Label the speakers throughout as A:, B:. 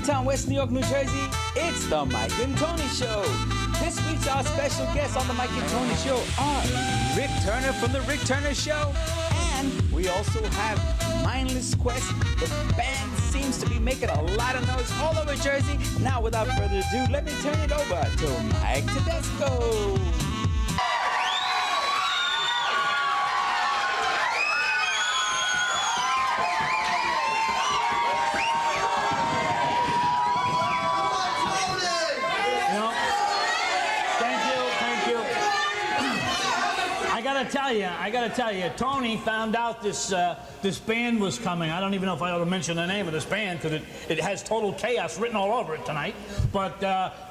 A: Midtown, West New York, New Jersey, it's the Mike and Tony Show. This week's our special guests on the Mike and Tony Show are Rick Turner from the Rick Turner Show, and we also have Mindless Quest. The band seems to be making a lot of noise all over Jersey. Now, without further ado, let me turn it over to Mike Tedesco.
B: I gotta tell you, Tony found out this band was coming. I don't even know if I ought to mention the name of this band because it has Total Chaos written all over it tonight. But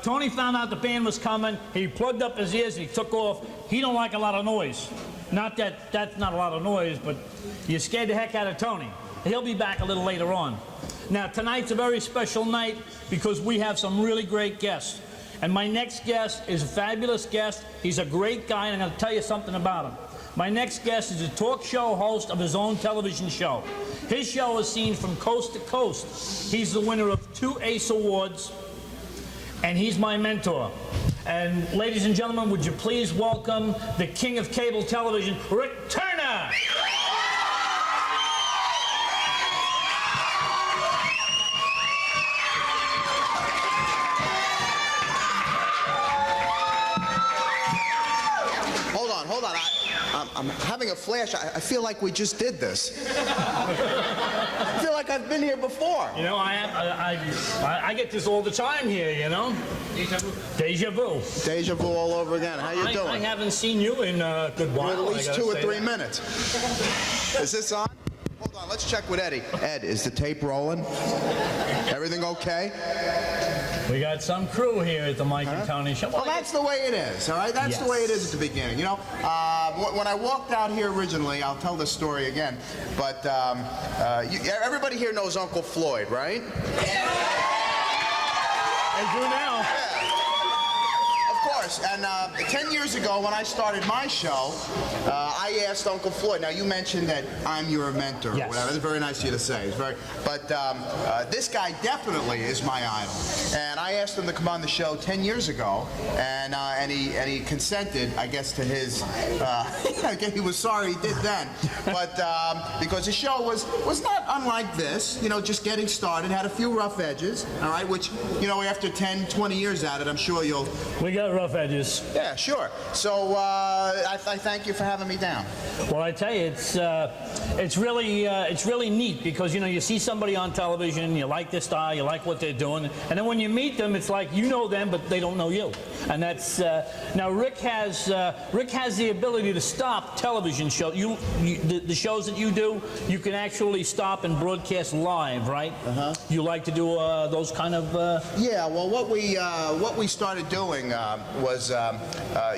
B: Tony found out the band was coming. He plugged up his ears. He took off. He don't like a lot of noise. Not that that's not a lot of noise, but you scared the heck out of Tony. He'll be back a little later on. Now, tonight's a very special night because we have some really great guests. And my next guest is a fabulous guest. He's a great guy, and I'm going to tell you something about him. My next guest is a talk show host of his own television show. His show is seen from coast to coast. He's the winner of 2 ACE Awards, and he's my mentor. And ladies and gentlemen, would you please welcome the king of cable television, Rick Turner.
C: Hold on. I'm having a flash. I feel like we just did this. I feel like I've been here before.
B: You know, I get this all the time here, you know? Deja vu. Deja vu.
C: Deja vu all over again. How you doing?
B: I haven't seen you in a good while.
C: At least 2 or 3 minutes. Is this on? Hold on, let's check with Eddie. Ed, is the tape rolling? Everything okay?
B: We got some crew here at the Mike and Tony Show.
C: Well, that's the way it is, all right? That's the way it is at the beginning. You know, when I walked out here originally, I'll tell this story again, but everybody here knows Uncle Floyd, right?
B: I do now.
C: Yeah. Of course, and 10 years ago when I started my show, I asked Uncle Floyd, now you mentioned that I'm your mentor, or whatever. That's very nice of you to say. But this guy definitely is my idol. And I asked him to come on the show 10 years ago, and he consented, I guess, to his, he was sorry he did then. But because the show was not unlike this, you know, just getting started, had a few rough edges, all right, which, you know, after 10, 20 years at it, I'm sure you'll...
B: We got rough edges.
C: Yeah, sure. So I thank you for having me down.
B: Well, I tell you, it's really neat because, you know, you see somebody on television, you like their style, you like what they're doing, and then when you meet them, it's like you know them, but they don't know you. And that's now Rick has the ability to stop television shows. The shows that you do, you can actually stop and broadcast live, right? You like to do those kind of.
C: Yeah. Well, what we started doing was,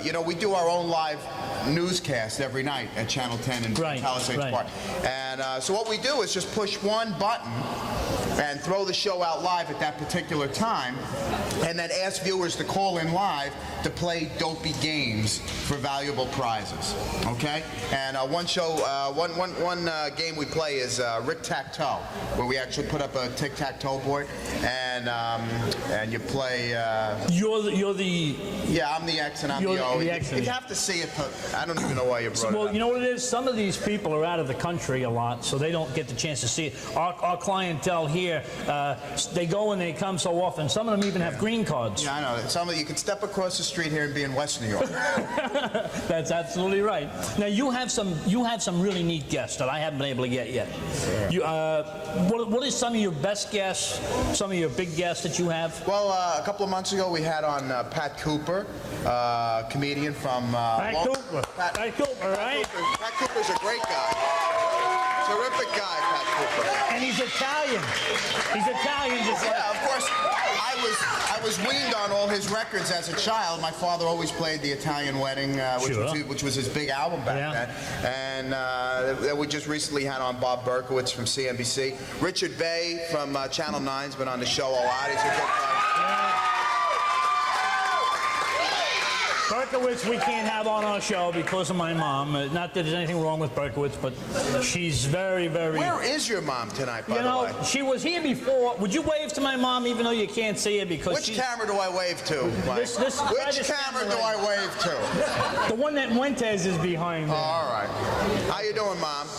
C: you know, we do our own live newscast every night at Channel 10 in Palisades Park. And so what we do is just push one button and throw the show out live at that particular time, and then ask viewers to call in live to play dopey games for valuable prizes. Okay? And one game we play is Rick-Tac-Toe, where we actually put up a tic-tac-toe board, and you play.
B: You're the.
C: Yeah, I'm the X and I'm the O. You have to see it. I don't even know why you brought it up.
B: Well, you know what it is? Some of these people are out of the country a lot, so they don't get the chance to see it. Our clientele here, they go and they come so often. Some of them even have green cards.
C: Yeah, I know. Some of you could step across the street here and be in West New York.
B: That's absolutely right. Now you have some really neat guests that I haven't been able to get yet. Yeah. What is some of your best guests? Some of your big guests that you have?
C: Well, a couple of months ago we had on Pat Cooper, comedian from
B: Pat Cooper, right?
C: Pat Cooper's a great guy. Terrific guy, Pat Cooper.
B: And he's Italian. He's Italian, just like...
C: Yeah, of course. I was weaned on all his records as a child. My father always played the Italian Wedding, which was his big album back then. And we just recently had on Bob Berkowitz from CNBC. Richard Bay from Channel 9's been on the show a lot. He's a good guy.
B: Berkowitz we can't have on our show because of my mom. Not that there's anything wrong with Berkowitz, but she's very, very...
C: Where is your mom tonight, by the way?
B: She was here before. Would you wave to my mom even though you can't see her? Because
C: Which camera do I wave to, Mike?
B: Which
C: camera do I wave to?
B: The one that Muentes is behind there.
C: All right. How you doing, Mom?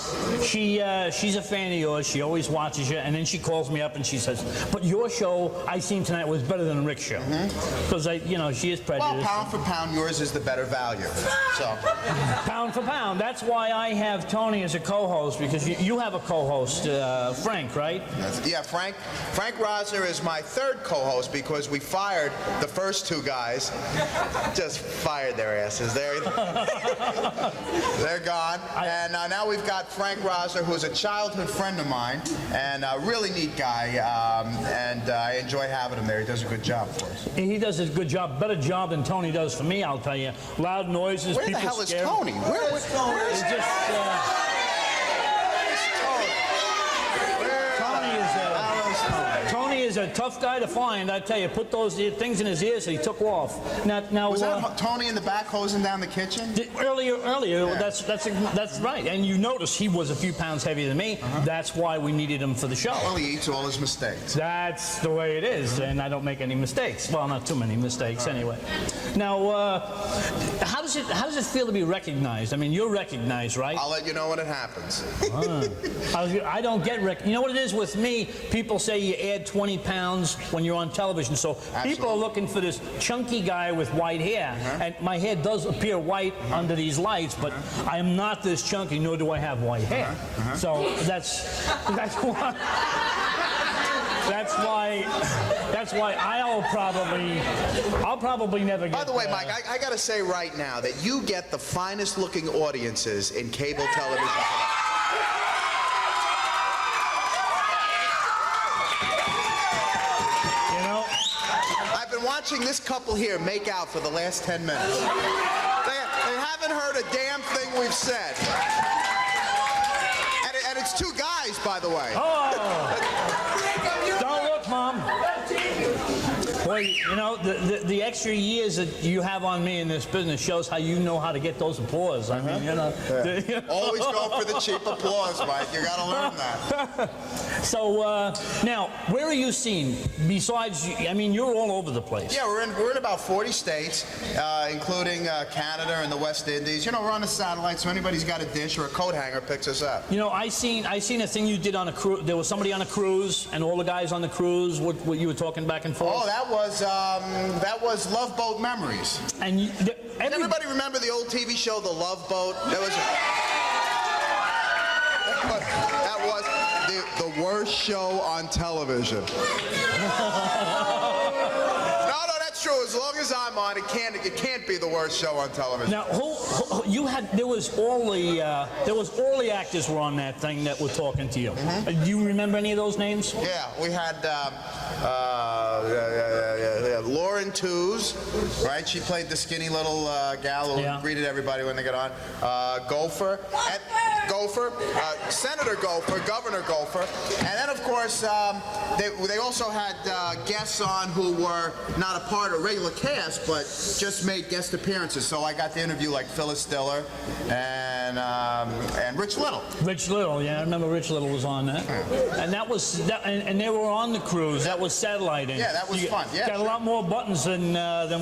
B: She's a fan of yours. She always watches you, and then she calls me up and she says, "But your show I seen tonight was better than Rick's show." Because she is prejudiced.
C: Well, pound for pound, yours is the better value. So
B: pound for pound. That's why I have Tony as a co-host, because you have a co-host, Frank, right?
C: Yeah, Frank Rosner is my third co-host because we fired the first two guys. Just fired their asses. They're gone. And now we've got Frank Rosner, who's a childhood friend of mine and a really neat guy. And I enjoy having him there. He does a good job for us.
B: He does a good job, better job than Tony does for me, I'll tell you. Loud noises,
C: Where
B: people
C: the hell is
B: scared.
C: Tony? Where is Tony?
B: He's just... Tony is a tough guy to find, I tell you. Put those things in his ears and he took off. Now
C: was that Tony in the back hosing down the kitchen?
B: Earlier,
C: yeah.
B: that's right. And you notice he was a few pounds heavier than me. That's why we needed him for the show.
C: Well, he eats all his mistakes.
B: That's the way it is, and I don't make any mistakes. Well, not too many mistakes anyway. Now, how does it feel to be recognized? I mean, you're recognized, right?
C: I'll let you know when it happens.
B: I don't get You know what it is with me? People say you add 20 pounds when you're on television, so people are looking for this chunky guy with white hair, and my hair does appear white under these lights, but I am not this chunky, nor do I have white hair. So that's why I'll probably never get.
C: By the way, Mike, I got to say right now that you get the finest looking audiences in cable television today. I've been watching this couple here make out for the last 10 minutes. They haven't heard a damn thing we've said. And it's two guys, by the way.
B: Oh! Don't look, Mom. Boy, the extra years that you have on me in this business shows how you know how to get those applause. I mean,
C: Always go for the cheap applause, Mike. You got to learn that.
B: So now, where are you seen? Besides, I mean, you're all over the place.
C: Yeah, we're in about 40 states, including Canada and the West Indies. We're on a satellite, so anybody's got a dish or a coat hanger picks us up.
B: I seen a thing you did on a cruise. There was somebody on a cruise, and all the guys on the cruise. What you were talking back and forth.
C: Oh, that was Love Boat Memories.
B: And
C: everybody remember the old TV show, The Love Boat? That was the worst show on television. No, that's true. As long as I'm on, it can't be the worst show on television.
B: Now, there was all the actors were on that thing that were talking to you. Do you remember any of those names?
C: Yeah, we had Lauren Toos, right? She played the skinny little gal who greeted everybody when they got on. Gopher, Senator Gopher, Governor Gopher, and then of course they also had guests on who were not a part of regular cast, but just made guest appearances. So I got to interview like Phyllis Diller and Rich Little.
B: Rich Little, yeah, I remember Rich Little was on that, and and they were on the cruise. That was satelliting.
C: Yeah, that was fun. Yeah,
B: got a lot more buttons than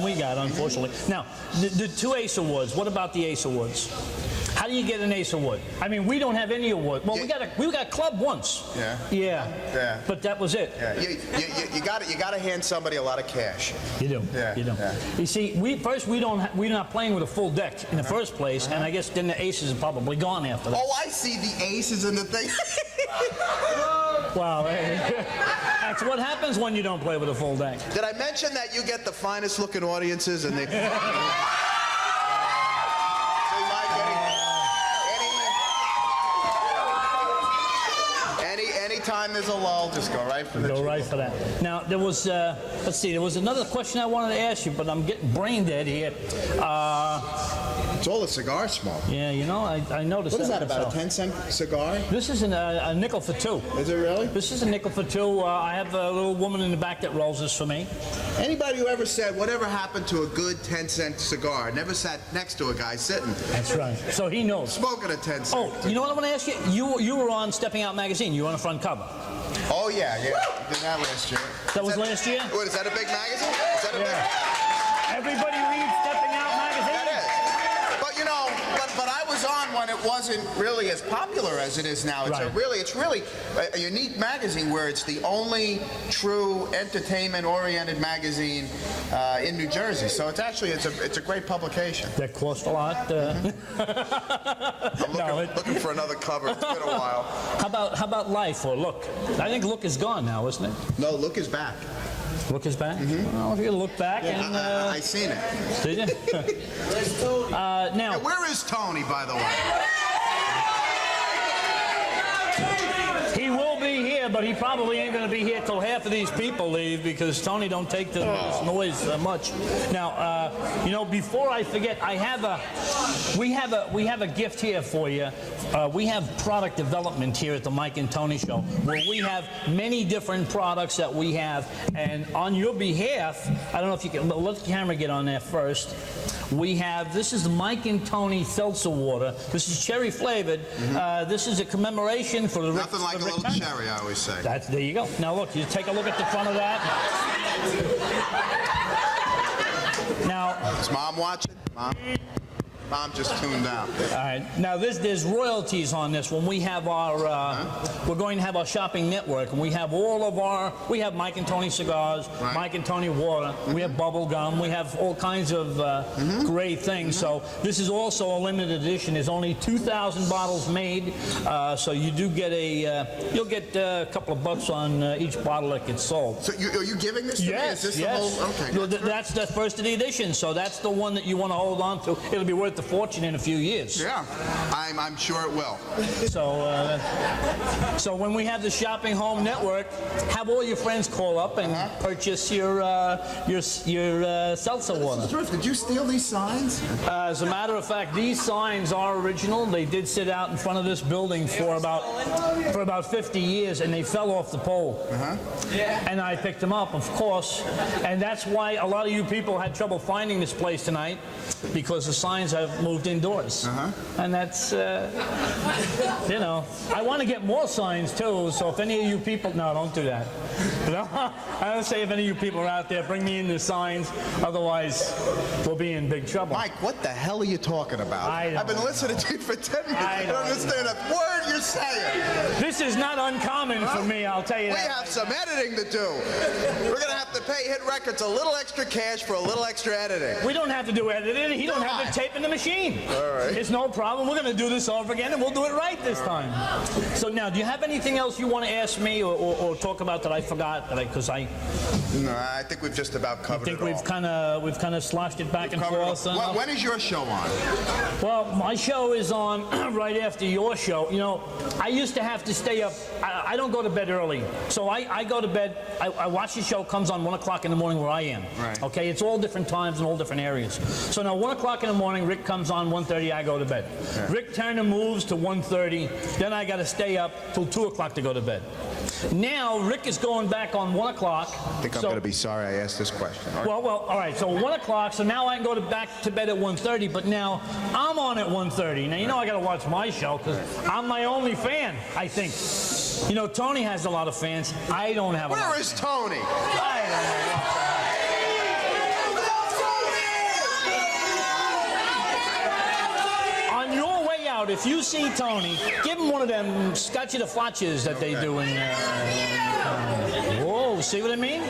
B: we got, unfortunately. Now, the two Ace Awards. What about the Ace Awards? How do you get an Ace Award? I mean, we don't have any award. Well, we got club once. Yeah. But that was it.
C: Yeah. You got to hand somebody a lot of cash.
B: You do.
C: Yeah.
B: You do. Yeah. You see, we're not playing with a full deck in the first place, and I guess then the aces are probably gone after that.
C: Oh, I see the aces in the thing.
B: Wow. That's what happens when you don't play with a full deck.
C: Did I mention that you get the finest looking audiences and they? Anytime there's a lull, just go right for the
B: Go
C: cheap.
B: right for that. Now, there was, let's see, there was another question I wanted to ask you, but I'm getting brain dead here.
C: It's all the cigar smoke.
B: Yeah, you know, I noticed
C: What is that, about
B: myself.
C: a 10-cent cigar?
B: This is a nickel for two.
C: Is it really?
B: This is a nickel for two. I have a little woman in the back that rolls this for me.
C: Anybody who ever said, whatever happened to a good 10-cent cigar, never sat next to a guy sitting,
B: That's right. So he knows.
C: smoking a 10-cent.
B: Oh, you know what I want to ask you? You were on Stepping Out magazine. You were on the front cover.
C: Oh, yeah. Did that last year.
B: That was last year?
C: What, is that a big magazine? Is that a big...
B: Everybody reads Stepping Out magazine.
C: That is. But you know, but I was on when it wasn't really as popular as it is now. It's
B: Right.
C: it's really a unique magazine where it's the only true entertainment-oriented magazine in New Jersey. So it's actually it's a great publication.
B: That cost a lot.
C: I'm looking for another cover. It's been a while.
B: How about Life or Look? I think Look is gone now, isn't it?
C: No, Look is back.
B: Look is back. Well, if you look back and
C: I seen it.
B: did you? Now,
C: Where is Tony, by the way?
B: he will be here, but he probably ain't going to be here till half of these people leave because Tony don't take to this noise much. Now, you know, before I forget, we have a gift here for you. We have product development here at the Mike and Tony Show, where we have many different products that we have, and on your behalf, I don't know if you can let the camera get on there first. We have, this is the Mike and Tony Seltzer Water. This is cherry flavored. This is a commemoration for the Rick.
C: Nothing like a little cherry, I always say.
B: There you go. Now look, you take a look at the front of that. Now,
C: Is Mom watching? Mom just tuned out.
B: all right. Now there's royalties on this. When we have our, we're going to have our shopping network, and we have we have Mike and Tony cigars,
C: Right.
B: Mike and Tony water, we have bubble gum, we have all kinds of great things. So this is also a limited edition. There's only 2,000 bottles made, so you do get you'll get a couple of bucks on each bottle that gets sold.
C: So are you giving this to me?
B: Yes,
C: Is this
B: yes.
C: the whole... Okay.
B: Well, that's the first of the edition, so that's the one that you want to hold on to. It'll be worth a fortune in a few years.
C: Yeah, I'm sure it will.
B: So when we have the Shopping Home Network, have all your friends call up and purchase your seltzer water.
C: Did you steal these signs?
B: As a matter of fact, these signs are original. They did sit out in front of this building for about 50 years, and they fell off the pole. And I picked them up, of course, and that's why a lot of you people had trouble finding this place tonight, because the signs have moved indoors. And that's, you know, I want to get more signs too, so if any of you people, no, don't do that. No, I don't say if any of you people are out there, bring me in the signs, otherwise we'll be in big trouble.
C: Mike, what the hell are you talking about? I've been listening to you for 10 minutes. I don't understand a word you're saying.
B: This is not uncommon for me, I'll tell you
C: We
B: that.
C: have some editing to do. We're going to have to pay Hit Records a little extra cash for a little extra editing.
B: We don't have to do editing. He don't have to tape in the machine. All right. It's no problem. We're going to do this over again, and we'll do it right this time. So now, do you have anything else you want to ask me or talk about that I forgot? Because I
C: No, I think we've just about covered
B: think
C: it all.
B: we've kind of sloshed it back and
C: Covered it
B: forth.
C: all. When is your show on?
B: Well, my show is on right after your show. You know, I used to have to stay up. I don't go to bed early. So I go to bed, I watch the show, comes on 1 o'clock in the morning where I am.
C: Right.
B: Okay, it's all different times and all different areas. So now 1 o'clock in the morning, Rick comes on, 1:30, I go to bed.
C: Yeah.
B: Rick Turner moves to 1:30, then I got to stay up till 2 o'clock to go to bed. Now, Rick is going back on 1 o'clock.
C: I think I'm going to be sorry I asked this question.
B: Well, all right, so 1 o'clock, so now I can go back to bed at 1:30, but now I'm on at 1:30. Now, you know I got to watch my show because I'm my only fan, I think. You know, Tony has a lot of fans. I don't have a lot.
C: Where is Tony?
B: I don't know. On your way out, if you see Tony, give him one of them scotchy the flatches that they do in whoa, see what I mean?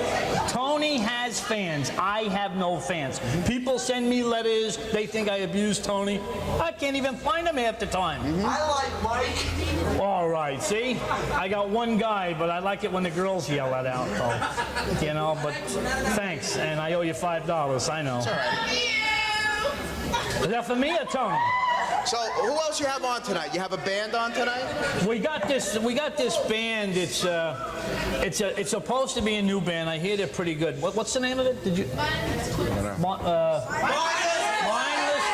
B: Tony has fans. I have no fans. People send me letters. They think I abuse Tony. I can't even find him half the time.
C: I like Mike.
B: All right, see? I got one guy, but I like it when the girls yell that out, though. You know, but thanks, and I owe you $5, I know.
C: All right.
B: Is that for me or Tony?
C: So who else you have on tonight? You have a band on tonight?
B: We got this band. It's supposed to be a new band. I hear they're pretty good. What's the name of it? Did you? Mindless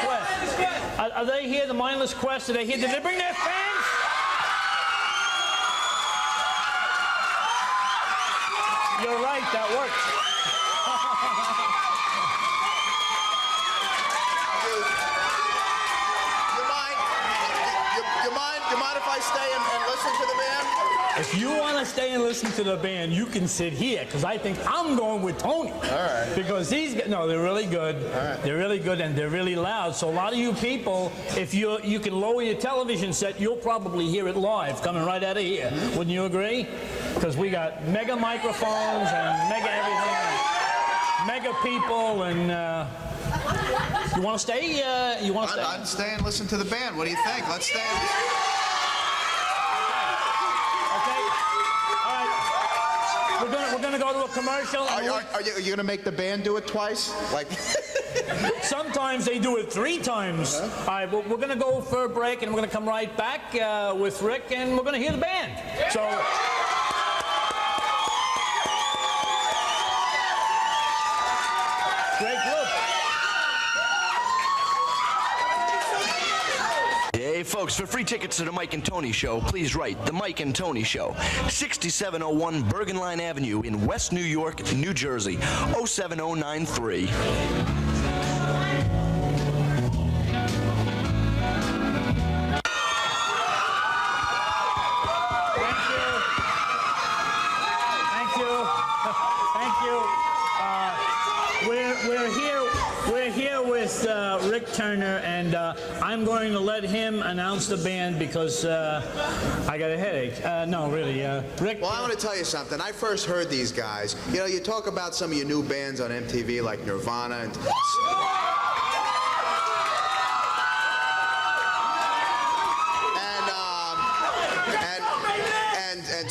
B: Quest. Are they here? The Mindless Quest? Are they here? Did they bring their fans? You're right. That works.
C: You mind if I stay and listen to the band?
B: If you want to stay and listen to the band, you can sit here, because I think I'm going with Tony.
C: All right.
B: Because they're really good.
C: All right.
B: They're really good, and they're really loud. So a lot of you people, if you can lower your television set, you'll probably hear it live, coming right out of here. Wouldn't you agree? Because we got mega microphones and mega everything, and mega people, and you want to stay? You want to stay?
C: I'd stay and listen to the band. What do you think? Let's stay.
B: We're gonna go to a commercial.
C: Are you gonna make the band do it twice? Like
B: sometimes they do it 3 times. All right, we're gonna go for a break, and we're gonna come right back with Rick, and we're gonna hear the band. So. Great group.
D: Hey folks, for free tickets to the Mike and Tony Show, please write The Mike and Tony Show, 6701 Bergen Line Avenue in West New York, New Jersey, 07093.
B: We're here with Rick Turner, and I'm going to let him announce the band because I got a headache. No, really, Rick.
C: Well, I want to tell you something. I first heard these guys. You know, you talk about some of your new bands on MTV like Nirvana and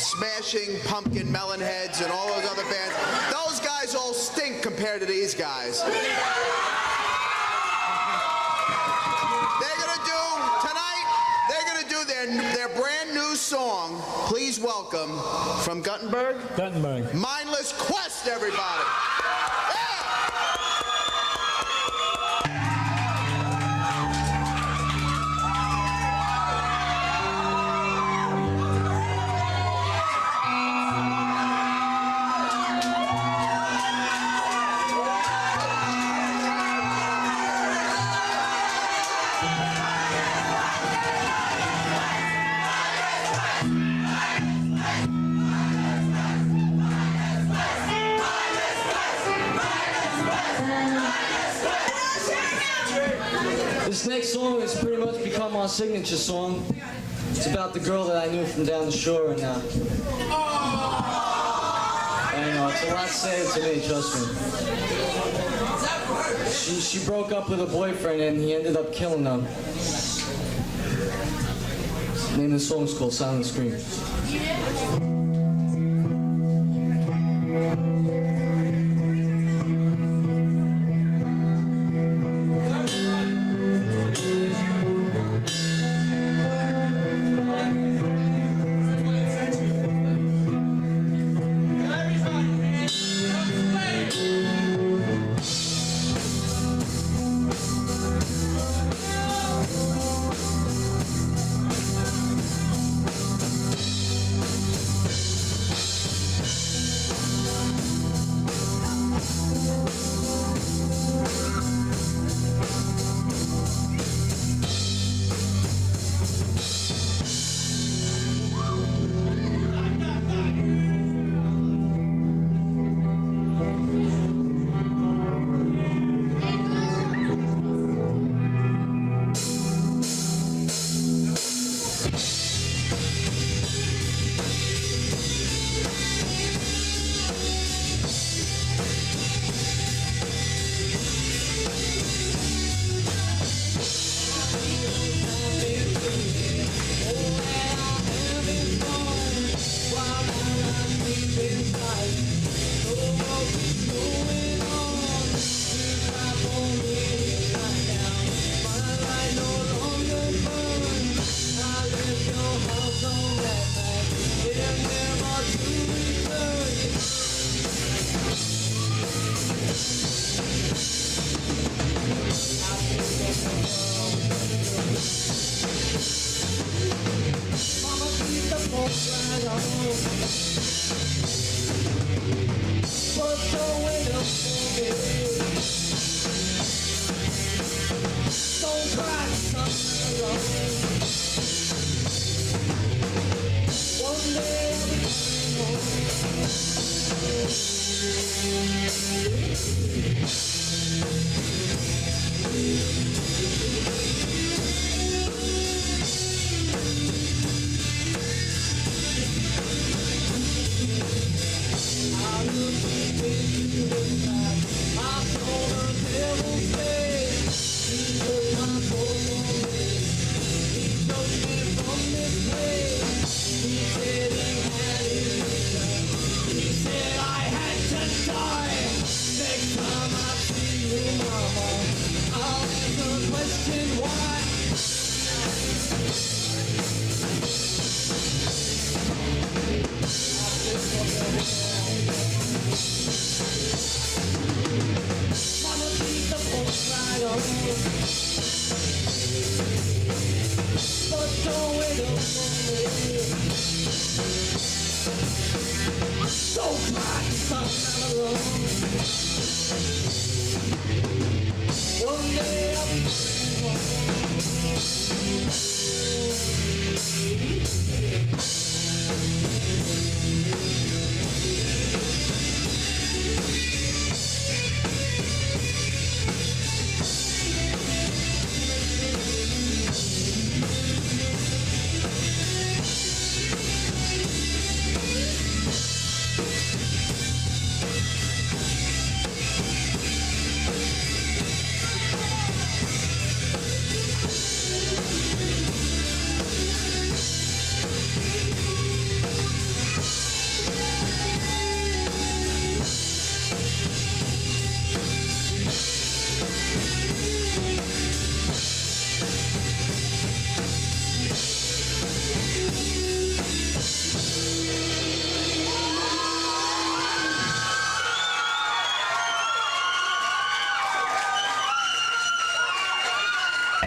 C: Smashing Pumpkin, Melonheads, and all those other bands. Those guys all stink compared to these guys. They're gonna do their brand new song. Please welcome from Guttenberg. Mindless Quest, everybody.
E: This next song has pretty much become our signature song. It's about the girl that I knew from down the shore, and I know it's a lot sadder to me, trust me. She broke up with her boyfriend, and he ended up killing them. The name of the song is called Silent Scream.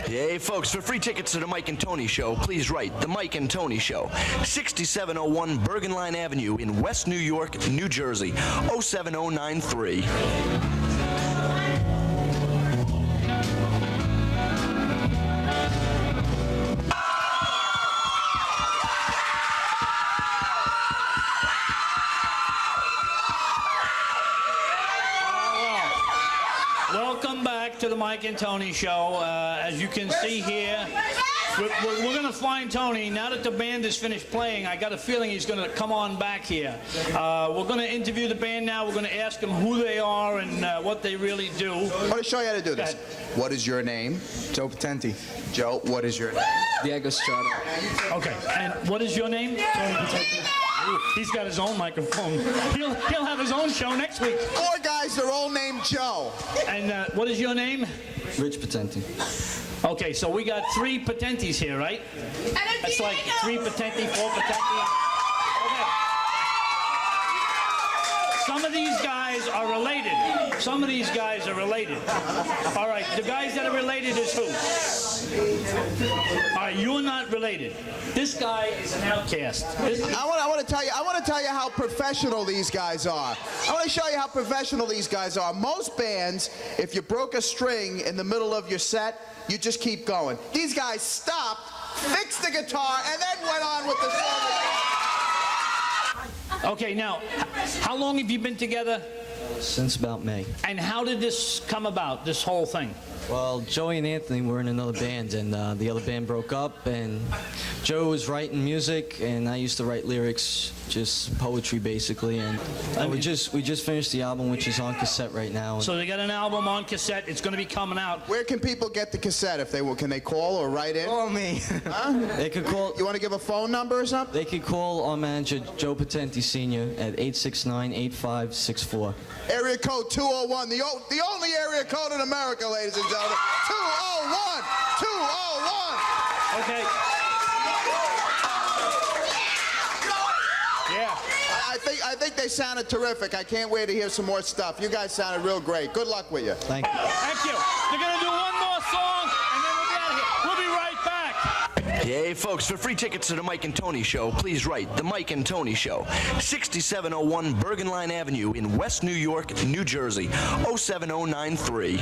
D: Hey, folks, for free tickets to the Mike and Tony Show, please write The Mike and Tony Show, 6701 Bergen Line Avenue in West New York, New Jersey, 07093.
B: Welcome back to the Mike and Tony Show. As you can see here, we're going to find Tony. Now that the band is finished playing, I got a feeling he's going to come on back here. We're going to interview the band now. We're going to ask them who they are and what they really do.
C: I want to show you how to do this. What is your name?
F: Joe Patenti.
C: Joe, what is your name?
F: Diego Strada.
B: Okay, and what is your name? Tony Patenti. He's got his own microphone. He'll have his own show next week.
C: 4 guys, they're all named Joe.
B: And what is your name?
E: Rich Patenti.
B: Okay, so we got 3 Patentis here, right? That's like 3 Patenti, 4 Patenti. Okay. Some of these guys are related. Some of these guys are related. All right, the guys that are related is who? All right, you're not related. This guy is an outcast.
C: I want to tell you how professional these guys are. I want to show you how professional these guys are. Most bands, if you broke a string in the middle of your set, you just keep going. These guys stopped, fixed the guitar, and then went on with the song.
B: Okay, now, how long have you been together?
E: Since about May.
B: And how did this come about, this whole thing?
E: Well, Joey and Anthony were in another band, and the other band broke up, and Joe was writing music, and I used to write lyrics, just poetry basically, and we just finished the album, which is on cassette right now.
B: So they got an album on cassette. It's going to be coming out.
C: Where can people get the cassette if they will? Can they call or write in?
F: Call me.
C: Huh?
E: They could call.
C: You want to give a phone number or something?
E: They could call our manager, Joe Patenti Sr. at 869-8564.
C: Area code 201, the only area code in America, ladies and gentlemen. 201, 201.
B: Okay. Yeah.
C: I think they sounded terrific. I can't wait to hear some more stuff. You guys sounded real great. Good luck with you.
E: Thank you.
B: Thank you. They're going to do one more song, and then we'll be out of here. We'll be right back.
D: Hey, folks, for free tickets to the Mike and Tony Show, please write The Mike and Tony Show, 6701 Bergen Line Avenue in West New York, New Jersey, 07093.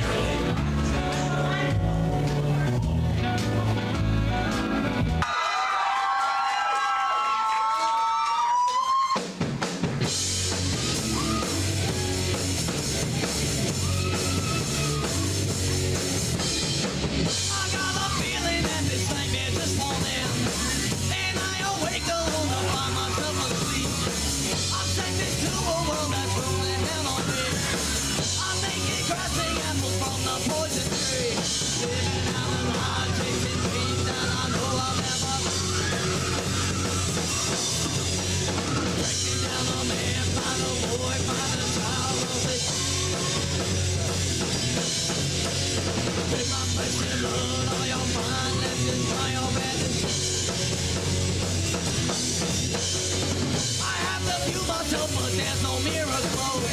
F: know.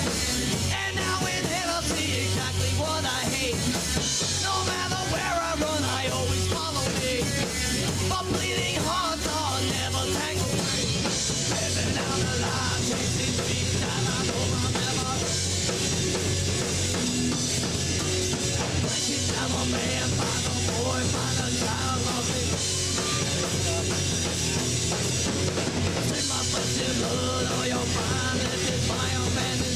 F: And now in hell I'll see exactly what I hate. No matter where I run, I always follow me. But bleeding hearts are never tangled free. Living down the line, chasing dreams that I know I'll never. Breaking down a man, find a boy, find a child of me. Take my flesh and blood, all your mind, lifted by your man and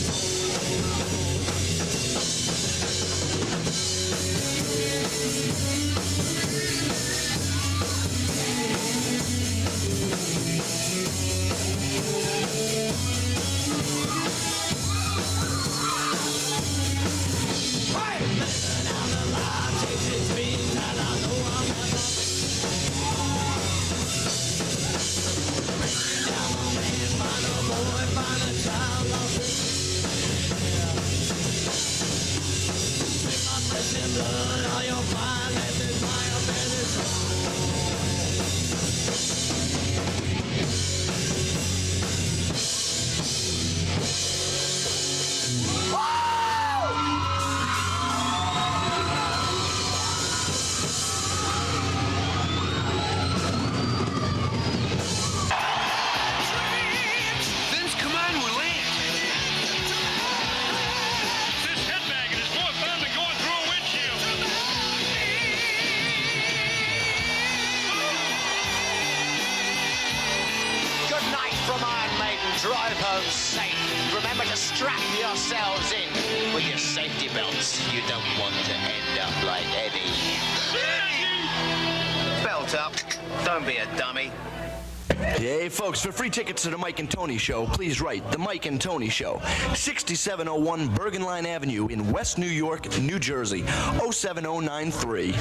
G: Vince, come on, we'll land. This headbanging is more fun than going through a windshield.
H: Good night from Iron Maiden. Drive home safe. Remember to strap yourselves in with your safety belts. You don't want to end up like Eddie. Belt up. Don't be a dummy.
D: Hey, folks, for free tickets to the Mike and Tony Show, please write The Mike and Tony Show, 6701 Bergen Line Avenue in West New York, New Jersey, 07093.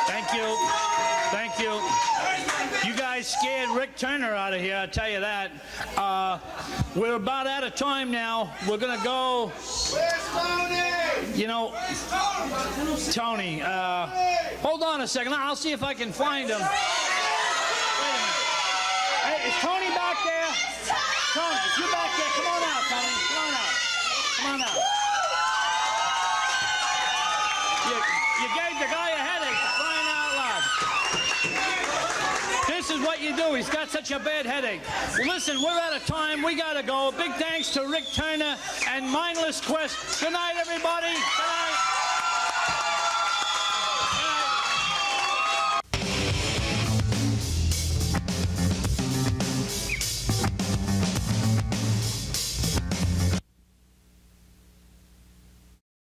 B: Thank you. Thank you. You guys scared Rick Turner out of here, I'll tell you that. We're about out of time now. We're going to go.
C: Where's Tony?
B: You know, Tony, hold on a second. I'll see if I can find him. Wait a minute. Hey, is Tony back there? Tony, if you're back there, come on out, Tony. Come on out. Come on out. You gave the guy a headache, for crying out loud. This is what you do. He's got such a bad headache. Well, listen, we're out of time. We got to go. Big thanks to Rick Turner and Mindless Quest. Good night, everybody. Good night.